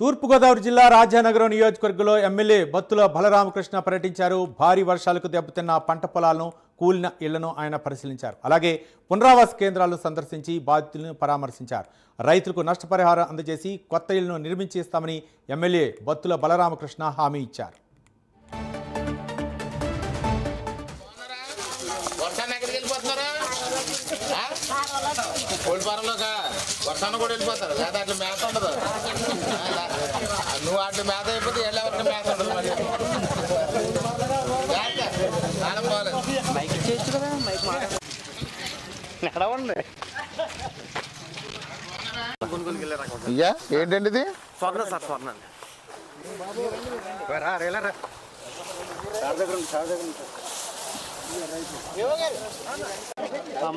తూర్పుగోదావరి జిల్లా రాజానగరం నియోజకవర్గంలో ఎమ్మెల్యే బత్తుల బలరామకృష్ణ పర్యటించారు. భారీ వర్షాలకు దెబ్బతిన్న పంట పొలాలను, కూలిన ఇళ్లను ఆయన పరిశీలించారు. అలాగే పునరావాస కేంద్రాలను సందర్శించి బాధితులను పరామర్శించారు. రైతులకు నష్టపరిహారం అందజేసి కొత్త ఇళ్లను నిర్మించి ఇస్తామని ఎమ్మెల్యే బత్తుల బలరామకృష్ణ హామీ ఇచ్చారు. వర్షాన్ని కూడా వెళ్ళిపోతారు లేదా అట్లా మేత ఉండదు. నువ్వు అట్లా మేత అయిపోతే ఎవరికి మేత ఉండదు. మరి కాలం బాగాలేదు. అయ్యా ఏంటండి ఇది? స్వర్ణ సార్, స్వర్ణ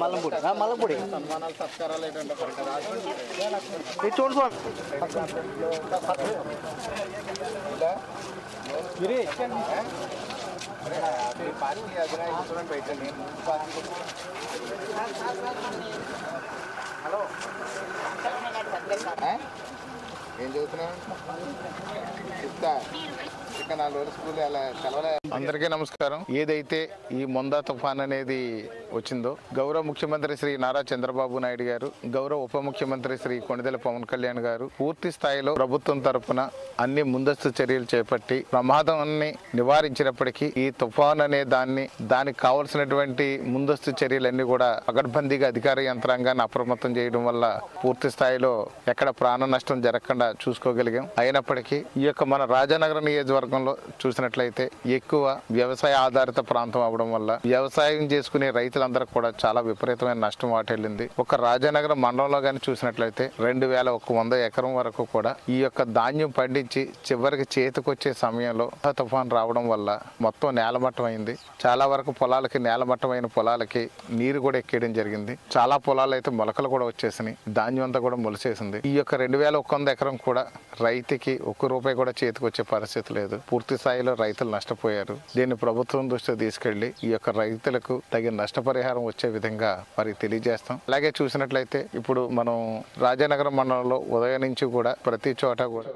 మల్లంపూడి మల్లంపూడి సన్మానాలు సత్కారాలు ఏంటంటే చూడు సార్. పార్టీ అధినాయకుడు పెట్టండి. హలో ఏం చదువుతున్నా? చెప్తా ఇక 4 రోజులు స్కూల్ అలా కలవలే. అందరికీ నమస్కారం. ఏదైతే ఈ మొందా తుఫాన్ అనేది వచ్చిందో గౌరవ ముఖ్యమంత్రి శ్రీ నారా చంద్రబాబు నాయుడు గారు, గౌరవ ఉప ముఖ్యమంత్రి శ్రీ కొణిదెల పవన్ కళ్యాణ్ గారు పూర్తి స్థాయిలో ప్రభుత్వం తరఫున అన్ని ముందస్తు చర్యలు చేపట్టి ప్రమాదాన్ని నివారించినప్పటికీ ఈ తుఫాన్ అనే దానికి కావాల్సినటువంటి ముందస్తు చర్యలన్నీ కూడా పకడ్బందీగా అధికార యంత్రాంగాన్ని అప్రమత్తం చేయడం వల్ల పూర్తి స్థాయిలో ఎక్కడ ప్రాణ నష్టం జరగకుండా చూసుకోగలిగాం. అయినప్పటికీ ఈ యొక్క మన రాజానగరం నియోజకవర్గంలో చూసినట్లయితే ఎక్కువ వ్యవసాయ ఆధారిత ప్రాంతం అవడం వల్ల వ్యవసాయం చేసుకునే రైతులందరూ కూడా చాలా విపరీతమైన నష్టం వాటిల్లింది. ఒక రాజానగరం మండలంలో కానీ చూసినట్లయితే 2100 ఎకరం వరకు కూడా ఈ యొక్క ధాన్యం పండించి చివరికి చేతికొచ్చే సమయంలో తుఫాన్ రావడం వల్ల మొత్తం నేలమట్టం అయింది. చాలా వరకు పొలాలకి నేలమట్టమైన పొలాలకి నీరు కూడా ఎక్కేయడం జరిగింది. చాలా పొలాలు అయితే మొలకలు కూడా వచ్చేసినాయి. ధాన్యం అంతా కూడా మొలిసేసింది. ఈ యొక్క 2100 ఎకరం కూడా రైతుకి ₹1 కూడా చేతికొచ్చే పరిస్థితి లేదు. పూర్తి స్థాయిలో రైతులు నష్టపోయారు. దీన్ని ప్రభుత్వం దృష్టికి తీసుకెళ్లి ఈ యొక్క రైతులకు తగిన నష్టపరిహారం వచ్చే విధంగా వారికి తెలియజేస్తాం. అలాగే చూసినట్లయితే ఇప్పుడు మనం రాజానగరం మండలంలో ఉదయం నుంచి కూడా ప్రతి చోట కూడా